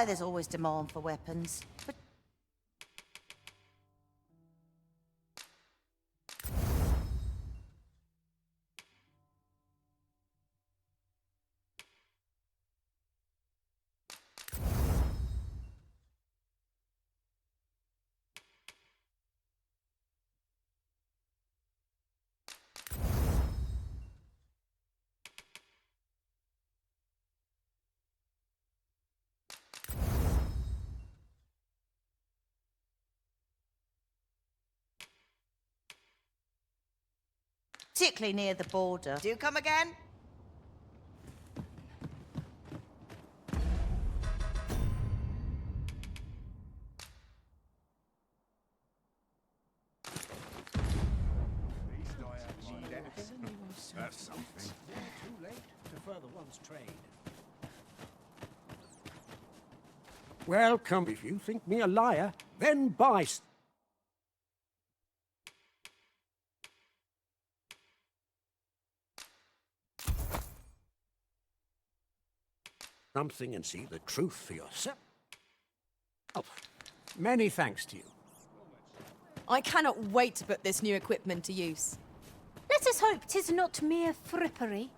why there's always demand for weapons. But particularly near the border. Do come again? That's something. Too late to further one's trade. Welcome. If you think me a liar, then buy something and see the truth for yourself. Oh, many thanks to you. I cannot wait to put this new equipment to use. Let us hope 'tis not mere frippery.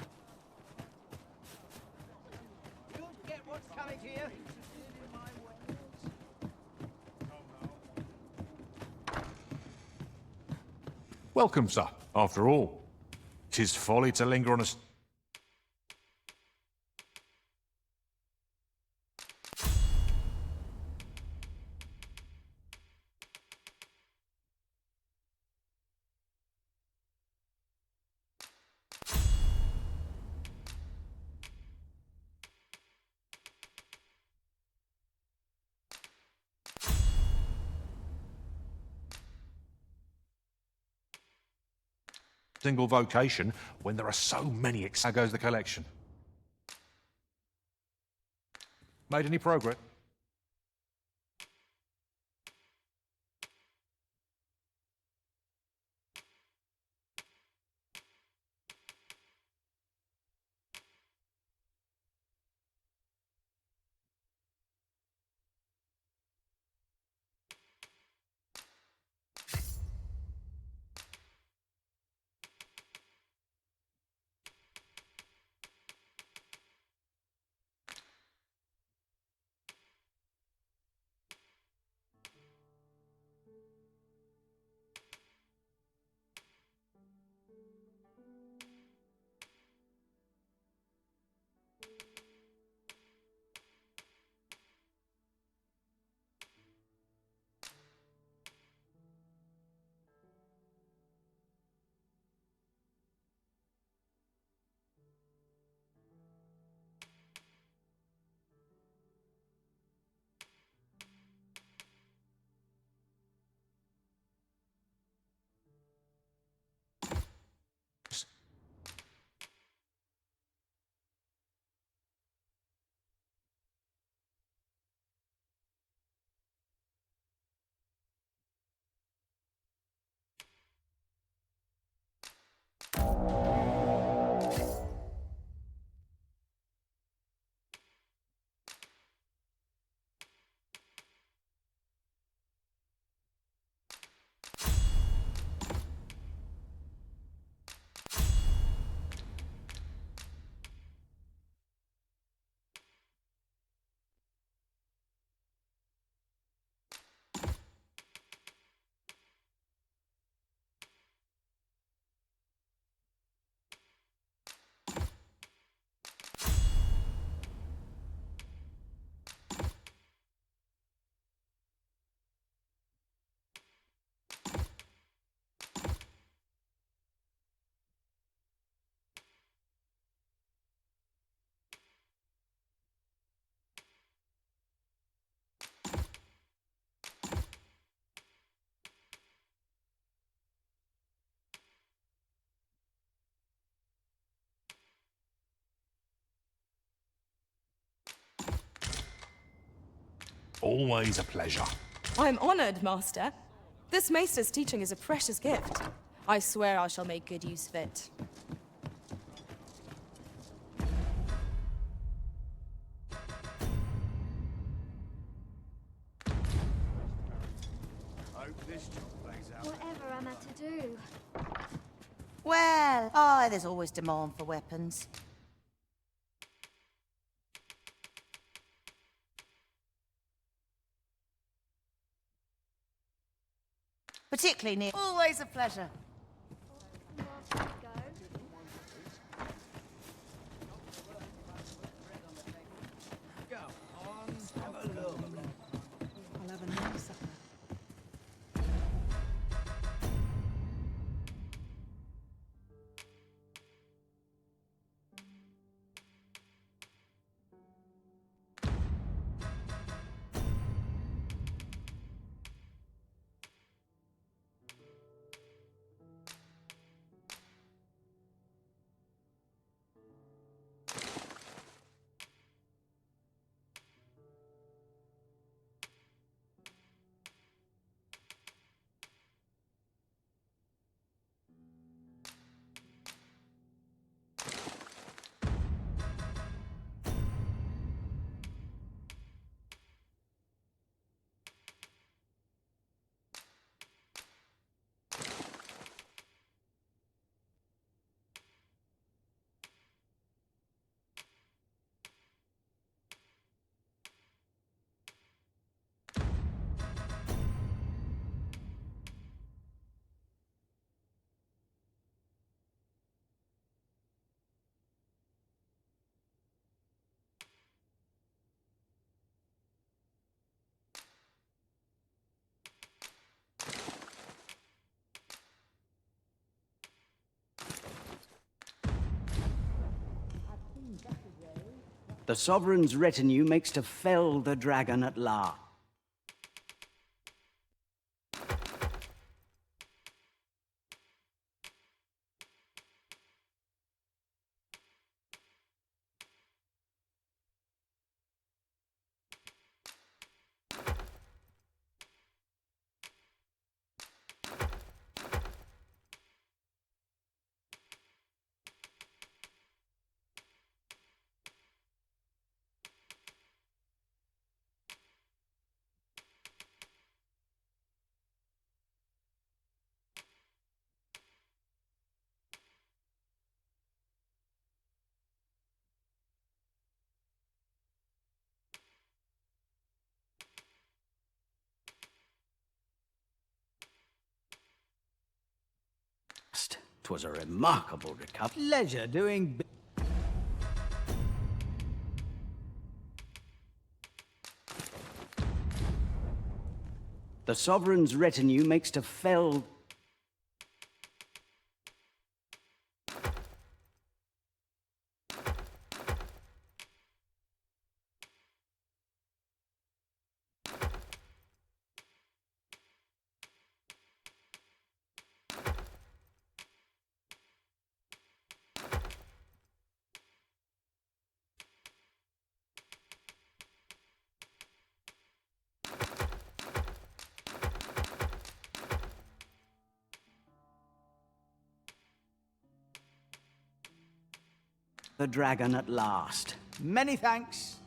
You'll get what's coming to you. Welcome, sir. After all, 'tis folly to linger on a... single vocation when there are so many. How goes the collection? Made any progress? Always a pleasure. I'm honored, Master. This maester's teaching is a precious gift. I swear I shall make good use of it. Whatever am I to do? Well, there's always demand for weapons. Particularly near. Always a pleasure. And off we go. Go on, have a look. I'll have a nice supper. The Sovereign's retinue makes to fell the dragon at last. Twas a remarkable recovery. Pleasure doing. The Sovereign's retinue makes to fell. The dragon at last. Many thanks.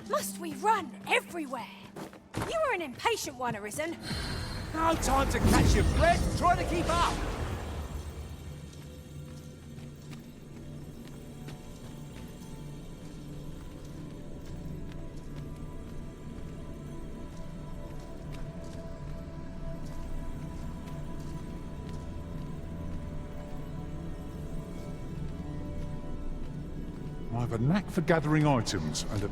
Must we run everywhere? You are an impatient one, Arisen. No time to catch your breath. Try to keep up. I have a knack for gathering items and a...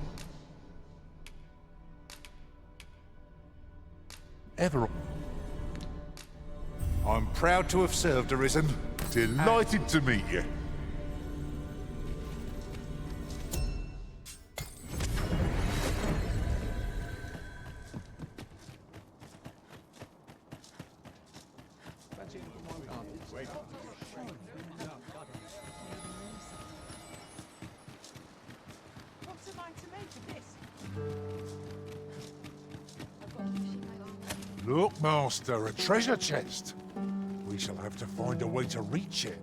I'm proud to have served, Arisen. Delighted to meet you. What am I to make of this? Look, Master, a treasure chest. We shall have to find a way to reach it.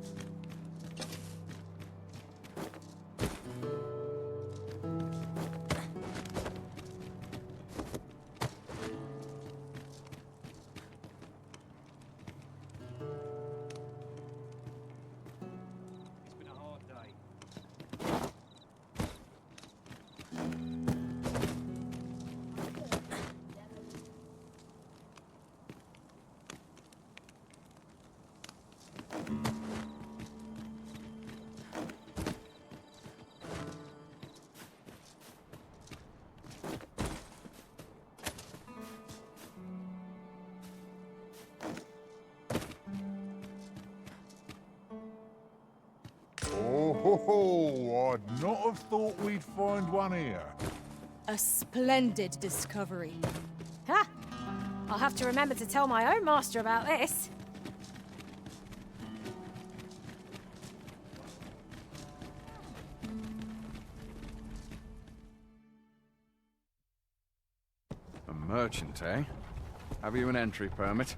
Oh, I'd not have thought we'd find one here. A splendid discovery. Ha! I'll have to remember to tell my own master about this. A merchant, eh? Have you an entry permit?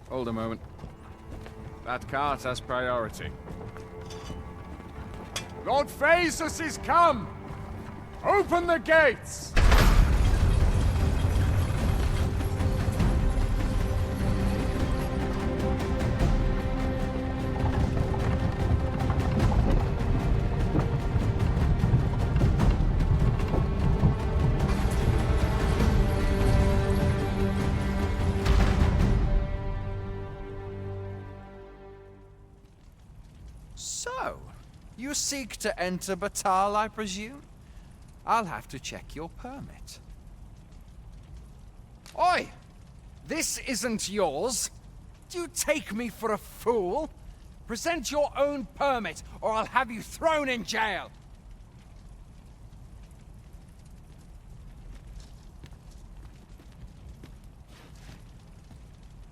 Hold a moment. That cart has priority. Lord Phaesus is come! Open the gates! So, you seek to enter Batal, I presume? I'll have to check your permit. Oi! This isn't yours. Do you take me for a fool? Present your own permit, or I'll have you thrown in jail!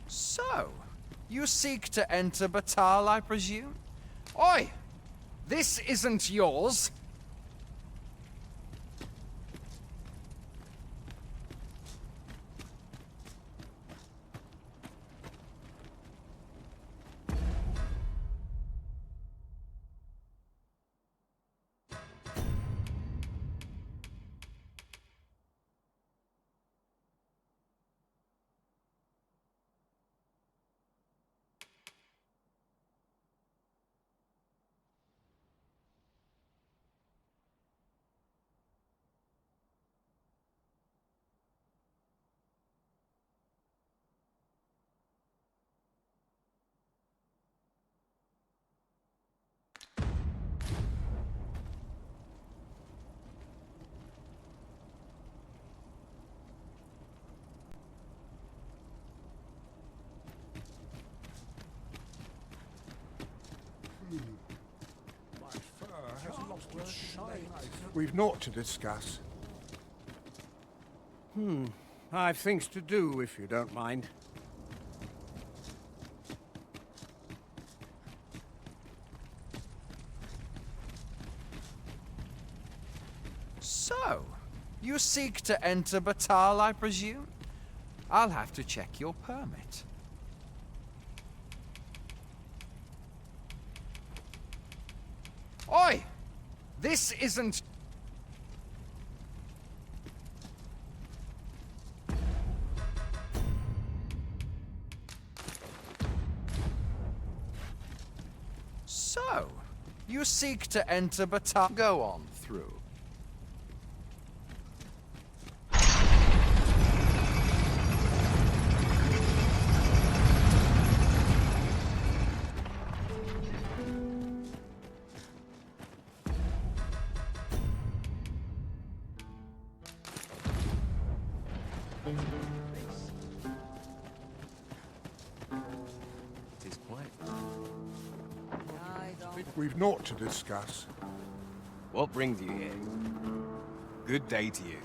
So, you seek to enter Batal, I presume? Oi! This isn't yours. We've naught to discuss. I've things to do, if you don't mind. So, you seek to enter Batal, I presume? I'll have to check your permit. Oi! This isn't... So, you seek to enter Batal... Go on through. We've naught to discuss. What brings you here? Good day to you.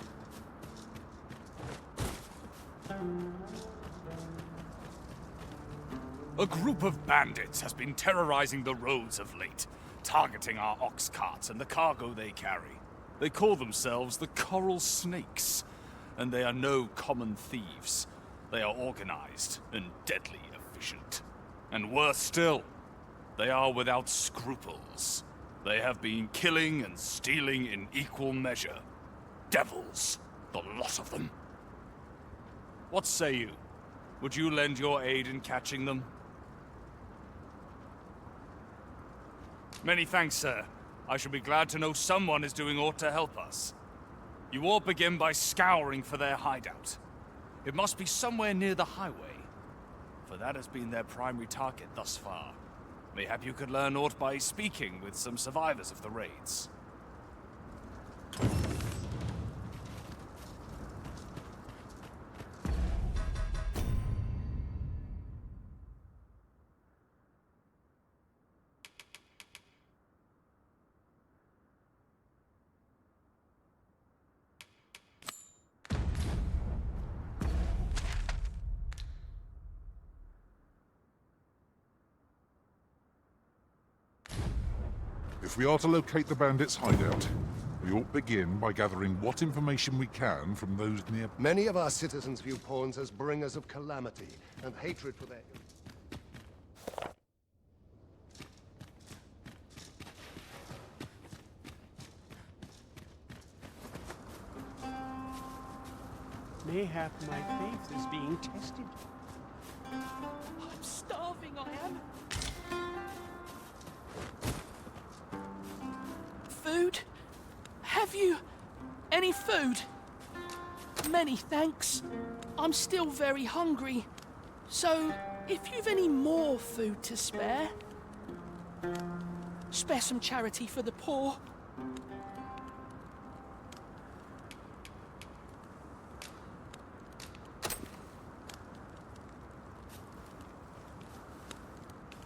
A group of bandits has been terrorizing the roads of late, targeting our ox carts and the cargo they carry. They call themselves the Coral Snakes, and they are no common thieves. They are organized and deadly efficient. And worse still, they are without scruples. They have been killing and stealing in equal measure. Devils, the lot of them. What say you? Would you lend your aid in catching them? Many thanks, sir. I shall be glad to know someone is doing aught to help us. You all begin by scouring for their hideout. It must be somewhere near the highway, for that has been their primary target thus far. Mayhap you could learn aught by speaking with some survivors of the raids. we are to locate the bandits' hideout, we ought begin by gathering what information we can from those near... Many of our citizens view pawns as bringers of calamity and hatred for their... Mayhap my faith is being tested. I'm starving, I am. Food? Have you any food? Many thanks. I'm still very hungry. So, if you've any more food to spare, spare some charity for the poor.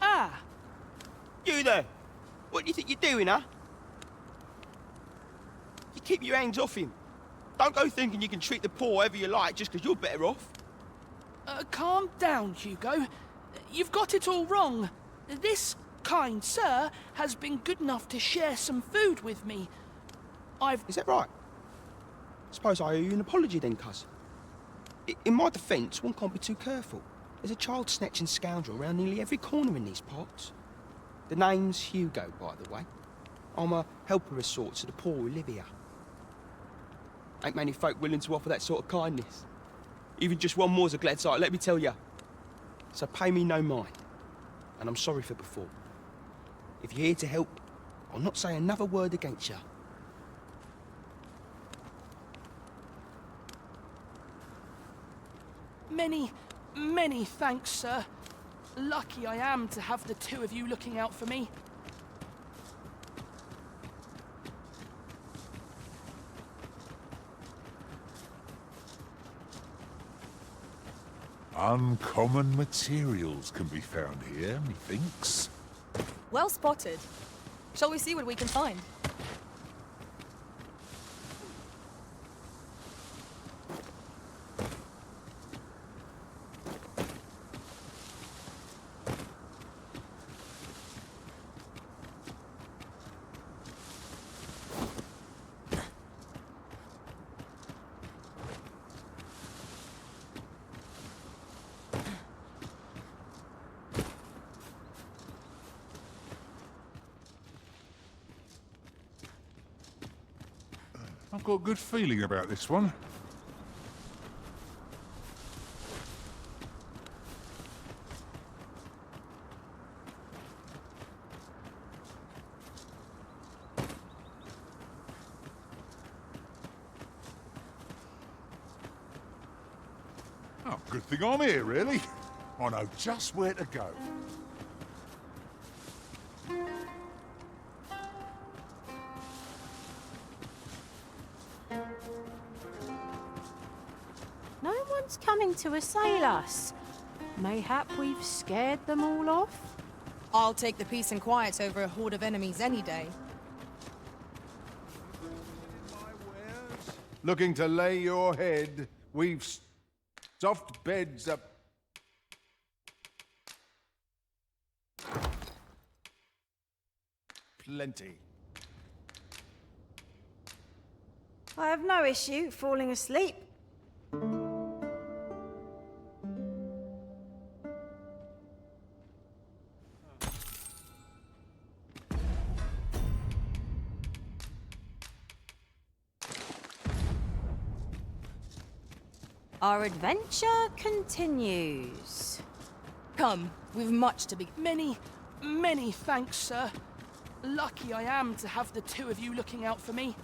Ah! You there! What do you think you're doing, huh? You keep your hands off him. Don't go thinking you can treat the poor however you like just because you're better off. Calm down, Hugo. You've got it all wrong. This kind sir has been good enough to share some food with me. Is that right? Suppose I owe you an apology then, cuz. In my defence, one can't be too careful. There's a child-snatching scoundrel around nearly every corner in these parts. The name's Hugo, by the way. I'm a helper of sorts to the poor who live here. Ain't many folk willing to offer that sort of kindness. Even just one more's a glad sight, let me tell ya. So pay me no mind. And I'm sorry for before. If you're here to help, I'll not say another word against ya. Many thanks, sir. Lucky I am to have the two of you looking out for me. Uncommon materials can be found here, methinks. Well spotted. Shall we see what we can find? I've got a good feeling about this one. Oh, good thing I'm here, really. I know just where to go. No one's coming to assail us. Mayhap we've scared them all off? I'll take the peace and quiet over a horde of enemies any day. Looking to lay your head, we've soft beds up. Plenty. I have no issue falling asleep. Our adventure continues. Come, we've much to be... Many thanks, sir. Lucky I am to have the two of you looking out for me.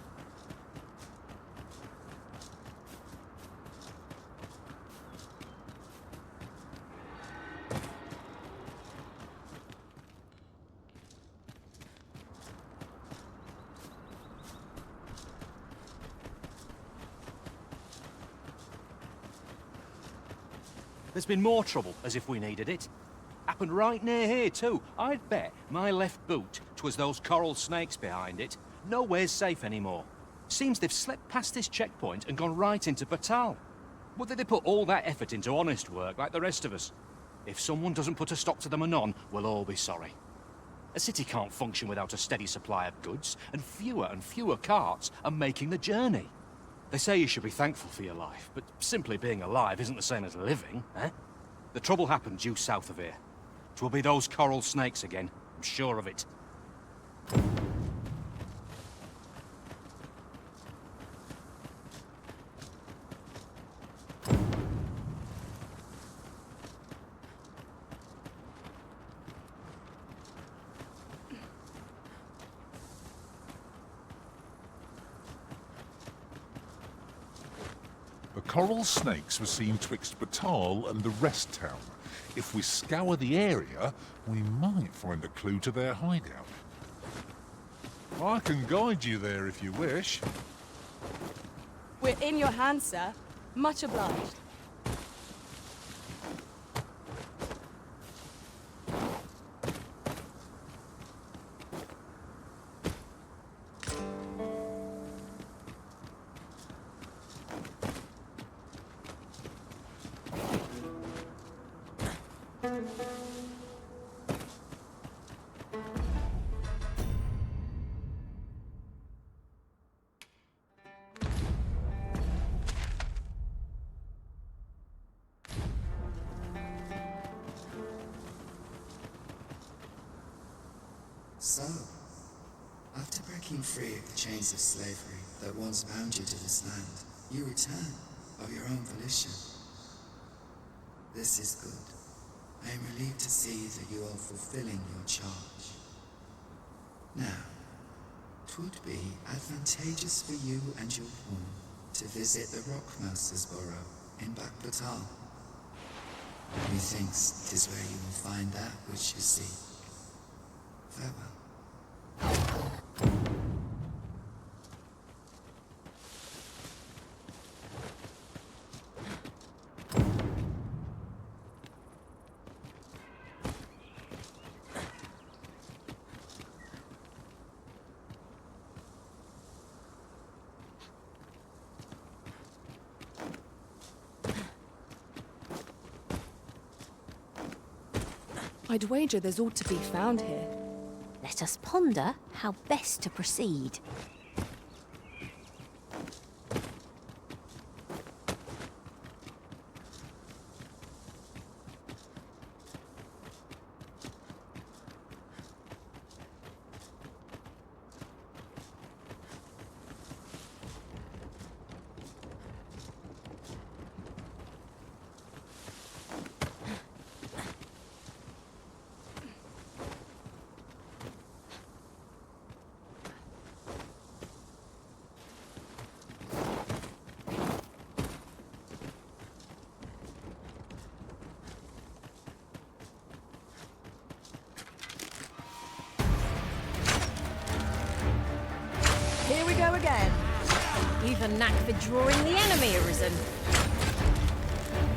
There's been more trouble, as if we needed it. Happened right near here, too. I'd bet my left boot 'twas those coral snakes behind it. Nowhere's safe anymore. Seems they've slipped past this checkpoint and gone right into Batal. Whether they put all that effort into honest work like the rest of us. If someone doesn't put a stop to them anon, we'll all be sorry. A city can't function without a steady supply of goods, and fewer carts are making the journey. They say you should be thankful for your life, but simply being alive isn't the same as living, eh? The trouble happened due south of here. 'Twill be those coral snakes again, I'm sure of it. The coral snakes were seen twixt Batal and the rest town. If we scour the area, we might find a clue to their hideout. I can guide you there if you wish. We're in your hands, sir. Much obliged. So, after breaking free of the chains of slavery that once bound you to this land, you return of your own volition. This is good. I am relieved to see that you are fulfilling your charge. Now, 'twould be advantageous for you and your pawn to visit the Rockmouser's burrow in Backbatal. Methinks 'tis where you will find that which you seek. Farewell. I'd wager there's ought to be found here. Let us ponder how best to proceed. Here we go again. You've a knack for drawing the enemy arisen.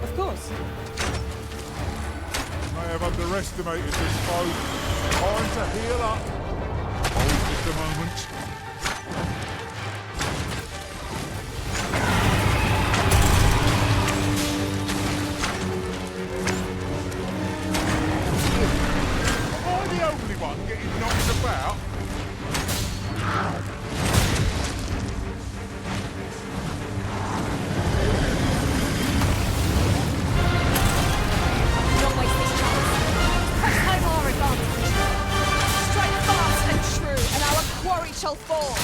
Of course. I have underestimated this foe. Time to heal up. Hold just a moment. Am I the only one getting knocked about? Don't waste this chance. Press home our advantage. Strike fast and true, and our quarry shall fall.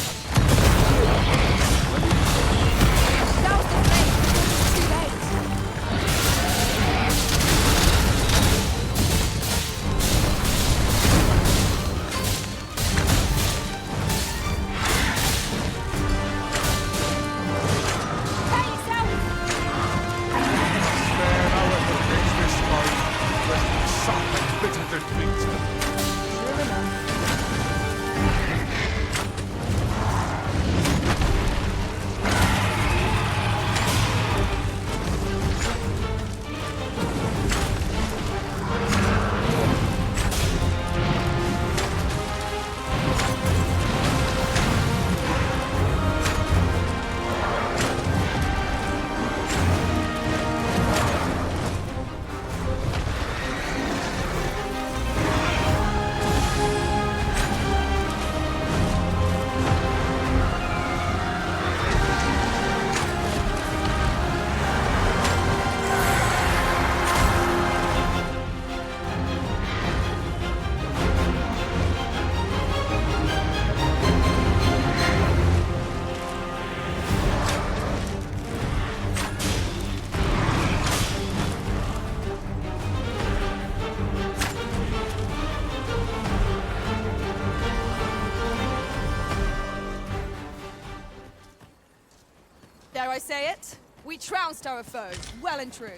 I say it? We trounced our foe, well and true.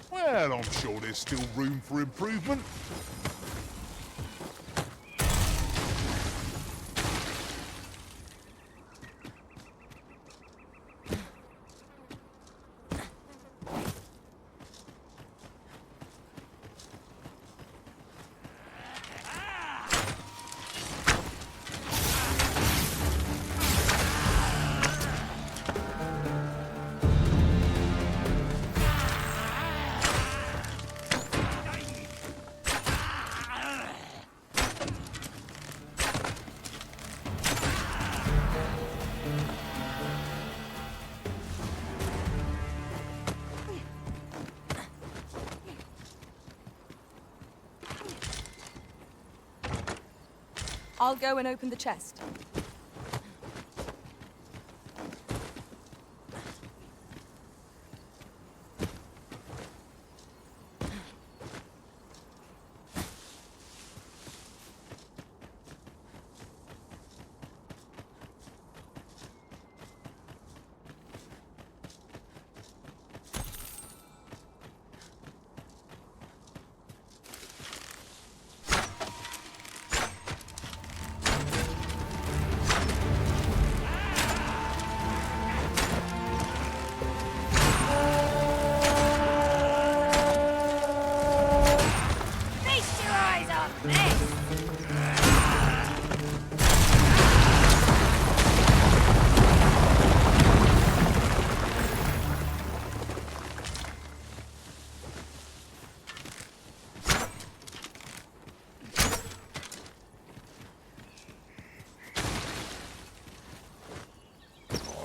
Well, I'm sure there's still room for improvement. I'll go and open the chest.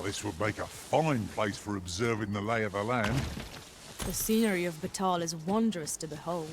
This would make a fine place for observing the lay of the land. The scenery of Batal is wondrous to behold.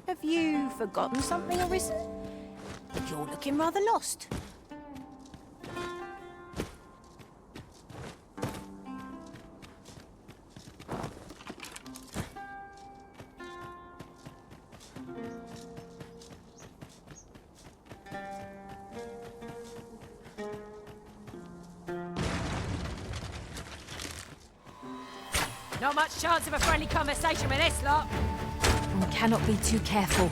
Have you forgotten something, Arisen? You're looking rather lost. Not much chance of a friendly conversation with this lot. One cannot be too careful.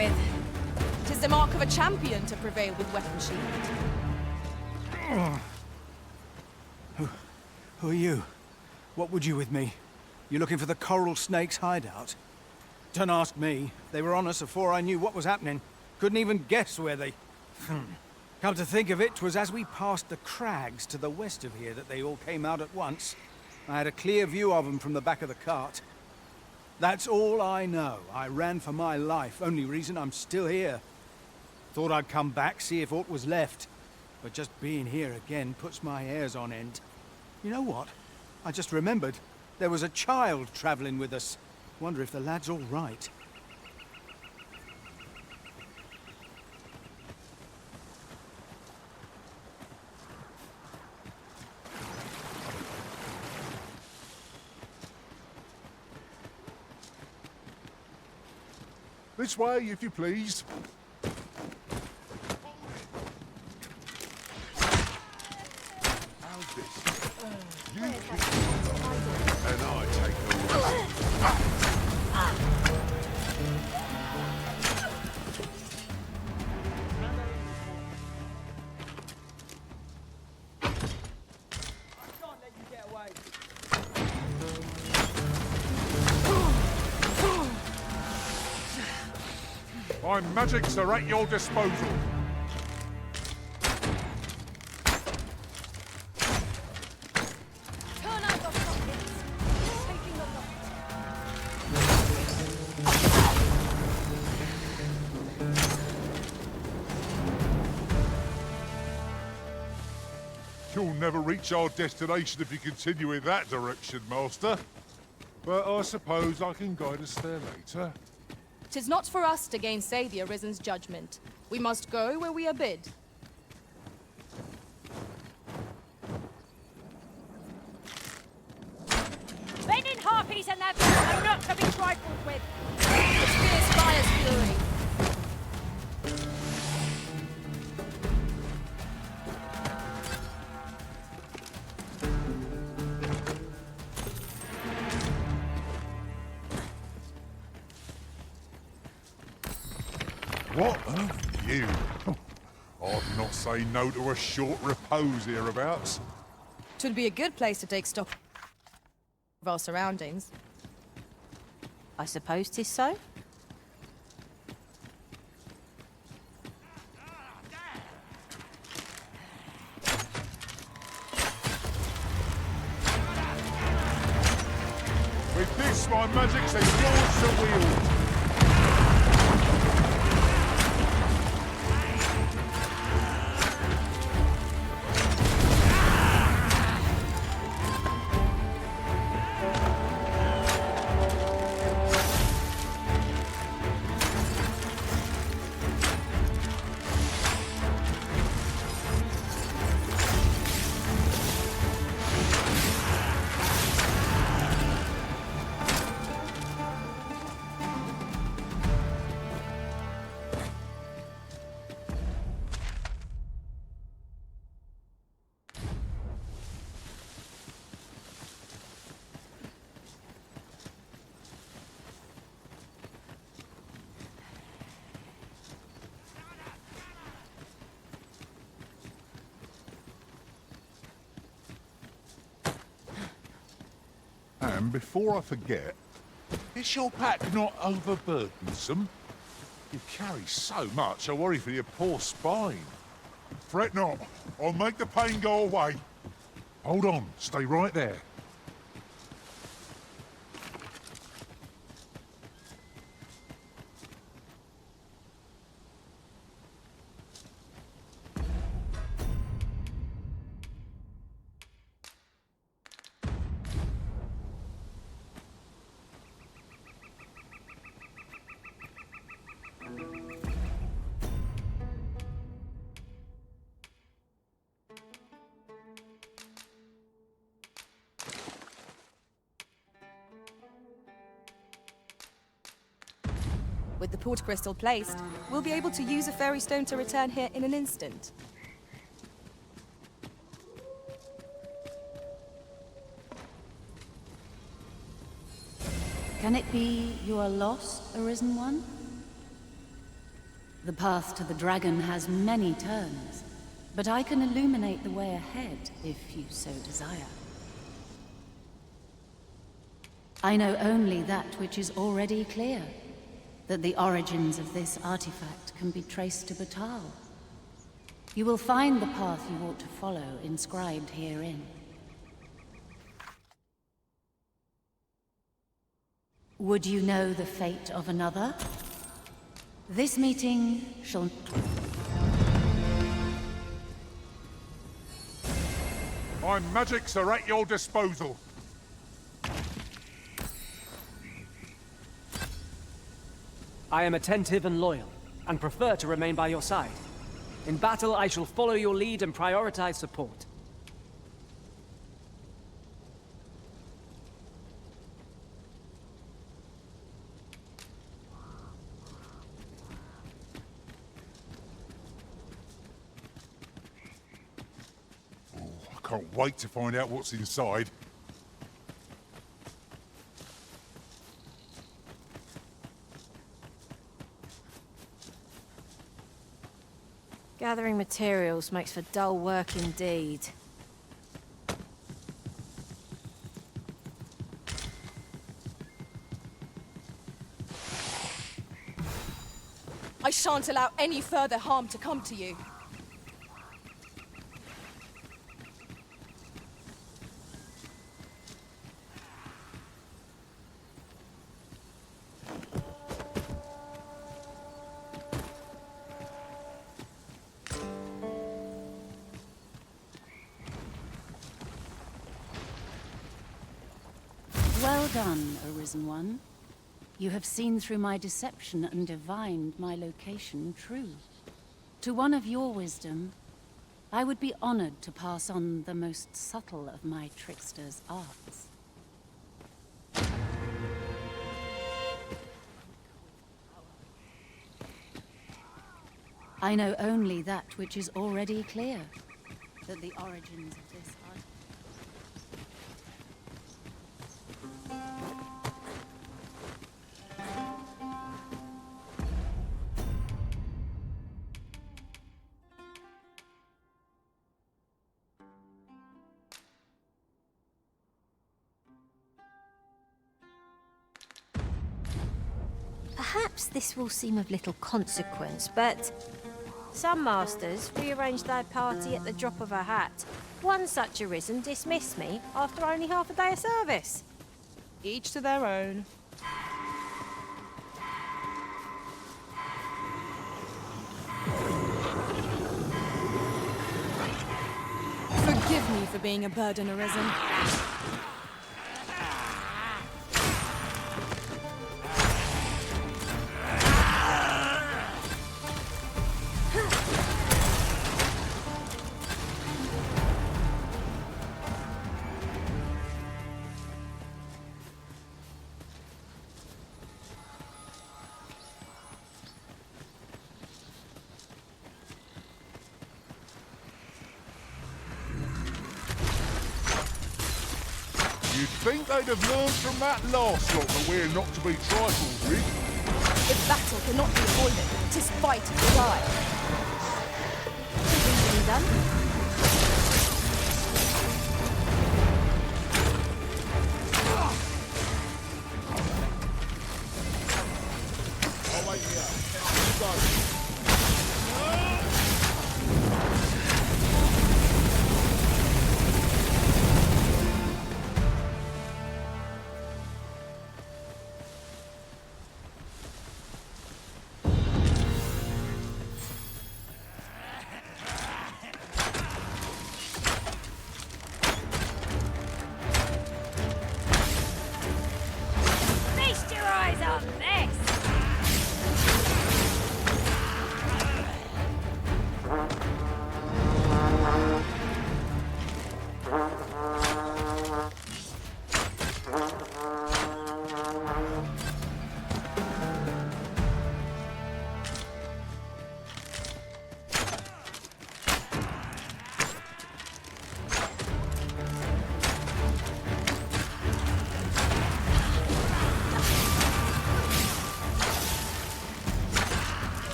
with. 'Tis the mark of a champion to prevail with weapon shield. Who are you? What would you with me? You looking for the coral snake's hideout? Don't ask me. They were on us before I knew what was happening. Couldn't even guess where they... Come to think of it, 'twas as we passed the crags to the west of here that they all came out at once. I had a clear view of them from the back of the cart. That's all I know. I ran for my life. Only reason I'm still here. Thought I'd come back, see if aught was left. But just being here again puts my hairs on end. You know what? I just remembered. There was a child travelling with us. Wonder if the lad's all right. This way, if you please. How's this? You keep and I take the rest. My magics are at your disposal. Turn out the sockets. Taking the light. You'll never reach our destination if you continue in that direction, Master. But I suppose I can guide us there later. 'Tis not for us to gainsay the Arisen's judgment. We must go where we are bid. Bending harpies and their foes are not to be trifled with. Its fierce fire's fury. What of you? I'd not say no to a short repose hereabouts. 'Twould be a good place to take stock of our surroundings. I suppose 'tis so. With this, my magic's as yours to wield. And before I forget, is your pack not overburdensome? You carry so much, I worry for your poor spine. Fret not, I'll make the pain go away. Hold on, stay right there. With the port crystal placed, we'll be able to use a fairy stone to return here in an instant. Can it be you are lost, Arisen One? The path to the dragon has many turns, but I can illuminate the way ahead if you so desire. I know only that which is already clear, that the origins of this artifact can be traced to Batal. You will find the path you ought to follow inscribed herein. Would you know the fate of another? This meeting shall... My magics are at your disposal. I am attentive and loyal, and prefer to remain by your side. In battle, I shall follow your lead and prioritize support. I can't wait to find out what's inside. Gathering materials makes for dull work indeed. I shan't allow any further harm to come to you. Well done, Arisen One. You have seen through my deception and divined my location true. To one of your wisdom, I would be honored to pass on the most subtle of my trickster's arts. I know only that which is already clear, that the origins of this art... Perhaps this will seem of little consequence, but some masters rearrange their party at the drop of a hat. One such Arisen dismissed me after only half a day of service. Each to their own. Forgive me for being a burden, Arisen. You'd think they'd have learned from that last lot that we're not to be trifled with. If battle cannot be avoided, 'tis fight or die. Easily done. I'll wait here. You go.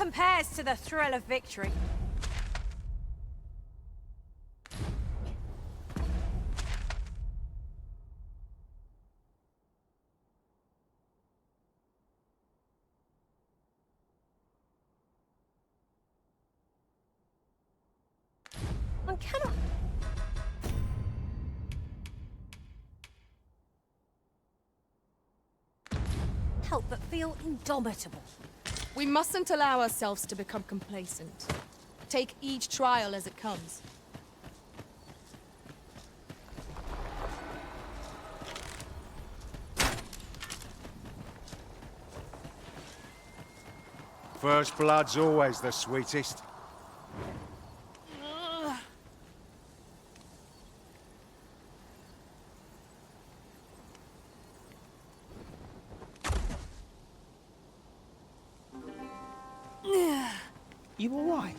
compares to the thrill of victory. I cannot help but feel indomitable. We mustn't allow ourselves to become complacent. Take each trial as it comes. First blood's always the sweetest. You alright?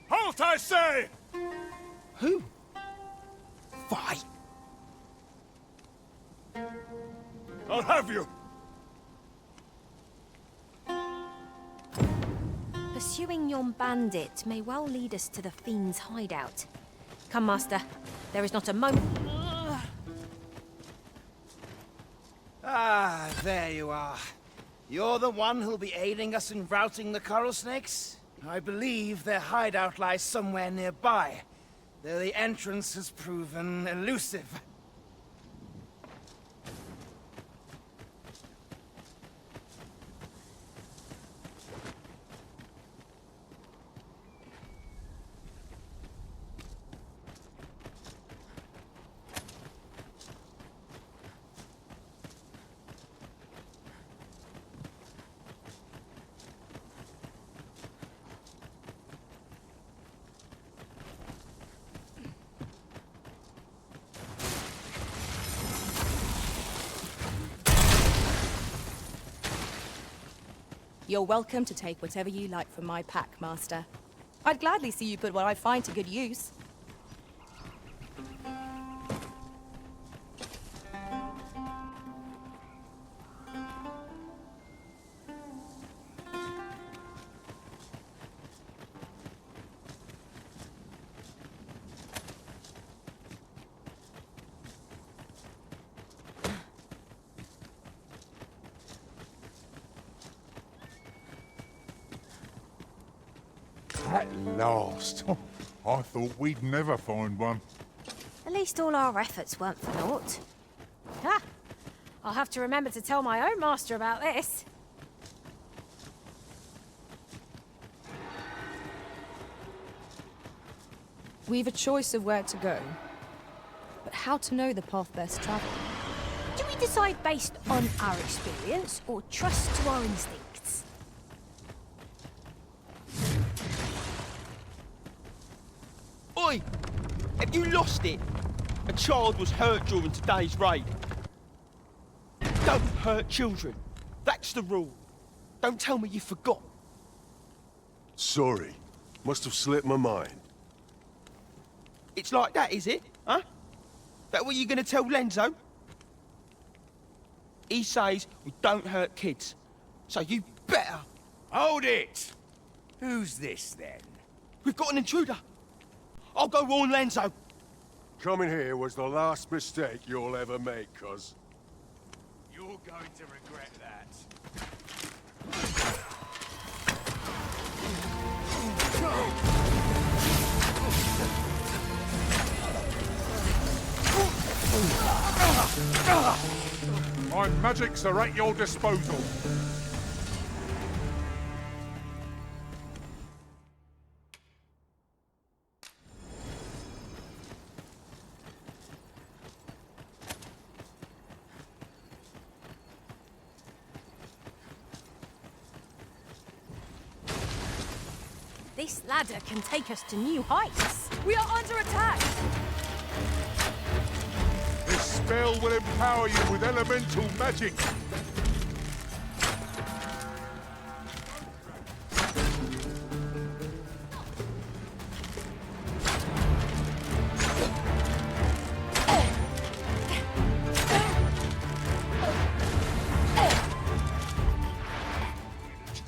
Halt, I say! Who? Fight? I'll have you! Pursuing yon bandit may well lead us to the fiend's hideout. Come, Master. There is not a moment. Ah, there you are. You're the one who'll be aiding us in routing the coral snakes? I believe their hideout lies somewhere nearby, though the entrance has proven elusive. You're welcome to take whatever you like from my pack, Master. I'd gladly see you put what I find to good use. At last. I thought we'd never find one. At least all our efforts weren't for naught. Ah! I'll have to remember to tell my own master about this. We've a choice of where to go, but how to know the path best traveled? Do we decide based on our experience or trust to our instincts? Oi! Have you lost it? A child was hurt during today's raid. Don't hurt children. That's the rule. Don't tell me you forgot. Sorry. Must have slipped my mind. It's like that, is it? Huh? That what you're gonna tell Lenzo? He says we don't hurt kids. So you better... Hold it! Who's this, then? We've got an intruder. I'll go warn Lenzo. Coming here was the last mistake you'll ever make, cuz. You're going to regret that. My magics are at your disposal. This ladder can take us to new heights. We are under attack! This spell will empower you with elemental magic.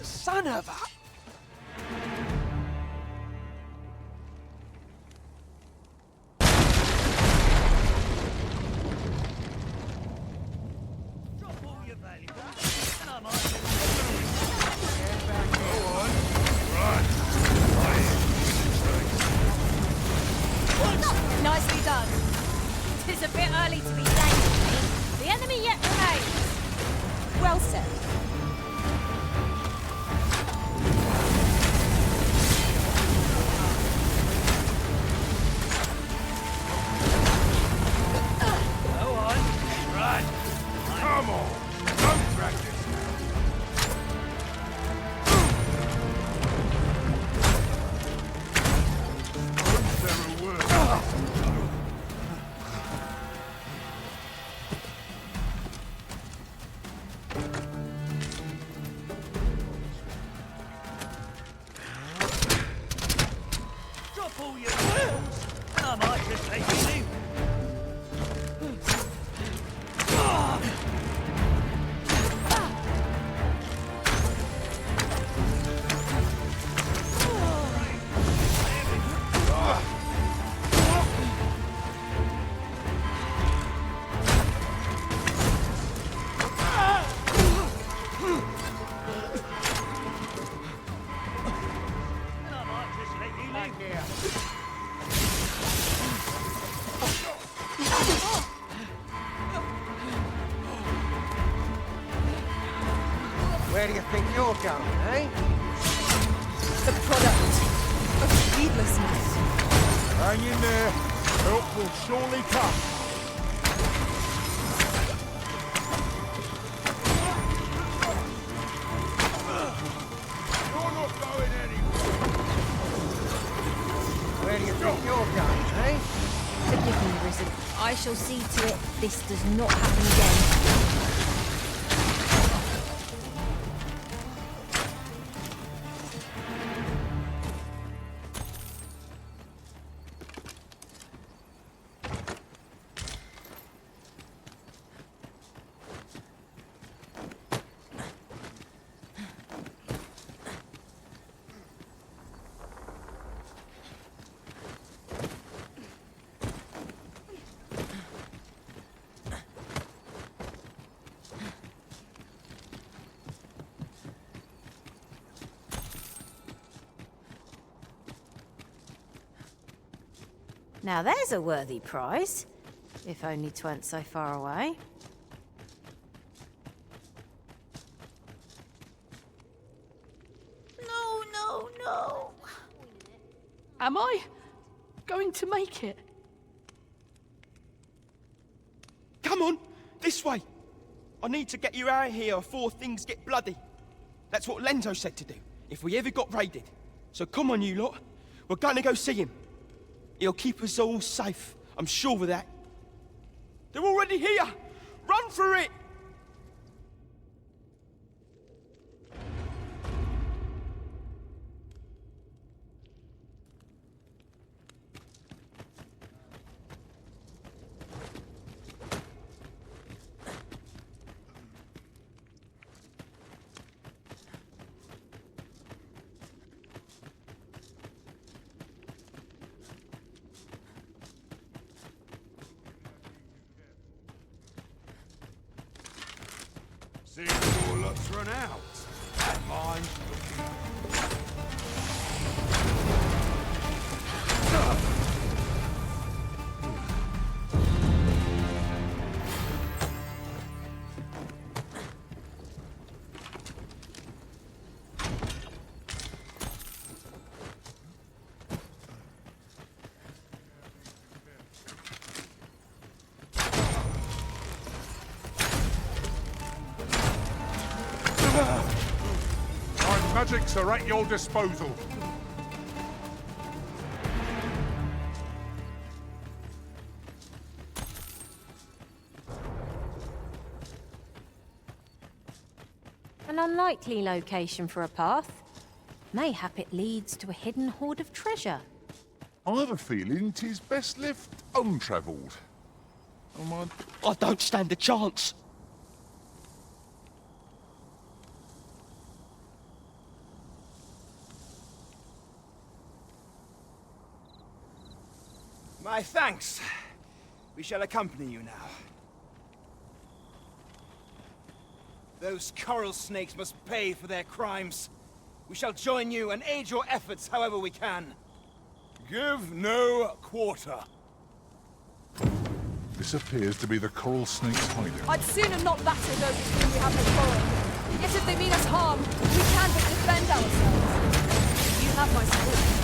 Son of a... Where do you think you're going, eh? The product of heedlessness. Hang in there. Help will surely come. You're not going anywhere. Where do you think you're going, eh? Forgive me, Risen. I shall see to it this does not happen again. Now there's a worthy prize, if only 'tweren't so far away. No. Am I going to make it? Come on, this way. I need to get you out of here before things get bloody. That's what Lenzo said to do, if we ever got raided. So come on, you lot. We're gonna go see him. He'll keep us all safe, I'm sure of that. They're already here! Run for it! Seeing your looks run out. And mine's looking. My magics are at your disposal. An unlikely location for a path. Mayhap it leads to a hidden hoard of treasure. I have a feeling 'tis best left untravelled. I don't stand a chance. My thanks. We shall accompany you now. Those coral snakes must pay for their crimes. We shall join you and aid your efforts however we can. Give no quarter. This appears to be the coral snake's hideout. I'd sooner not batter those with whom we have no quarrel. Yet if they mean us harm, we can but defend ourselves. You have my support.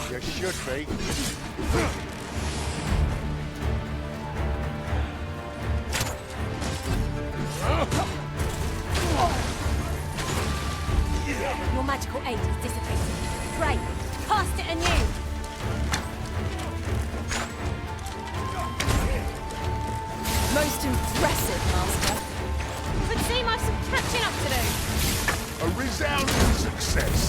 You should be. Your magical aid is dissipating. Pray, cast it anew. Most impressive, Master. Would seem I've some catching up to do. A resounding success.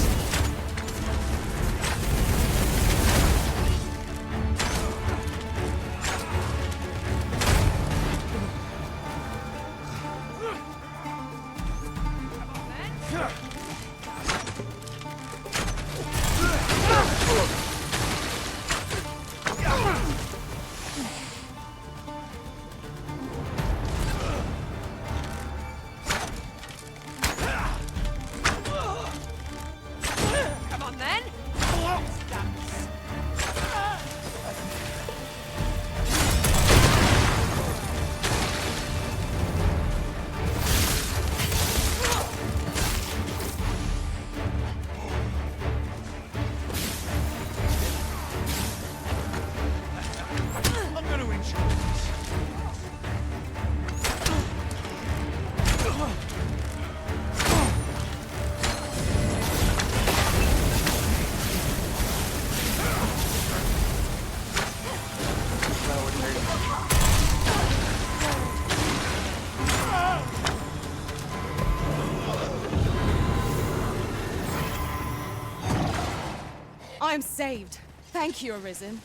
I am saved. Thank you, Arisen.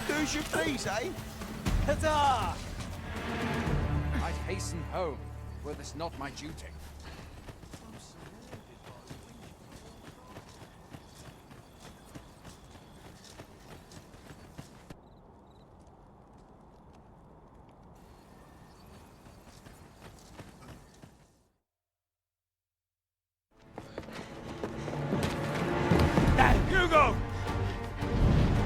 Lose your peace, eh? Huzzah! I'd hasten home, were this not my duty. Hugo!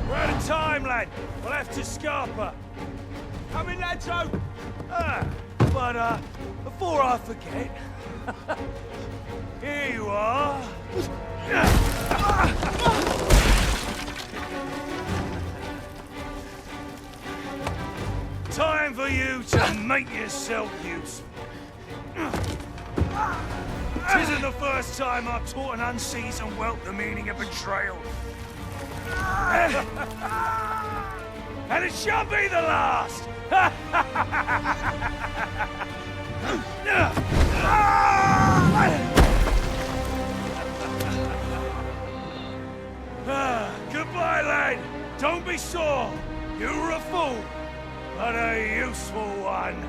We're out of time, lad. We'll have to scarper. Come in, Lanzo! But before I forget, here you are. Time for you to make yourself useful. Tisn't the first time I've taught an unseasoned whelp the meaning of betrayal. And it shall be the last! Goodbye, lad. Don't be sore. You were a fool, but a useful one.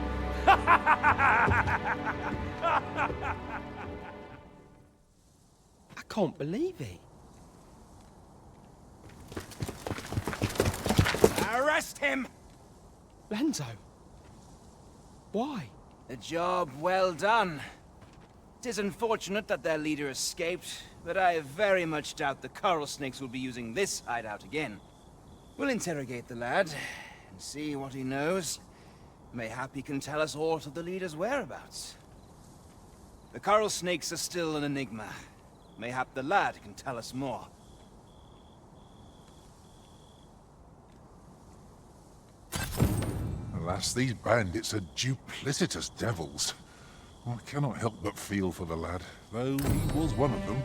I can't believe it. Arrest him! Lanzo. Why? A job well done. It is unfortunate that their leader escaped, but I very much doubt the coral snakes will be using this hideout again. We'll interrogate the lad and see what he knows. Mayhap he can tell us aught of the leader's whereabouts. The coral snakes are still an enigma. Mayhap the lad can tell us more. Alas, these bandits are duplicitous devils. I cannot help but feel for the lad, though he was one of them.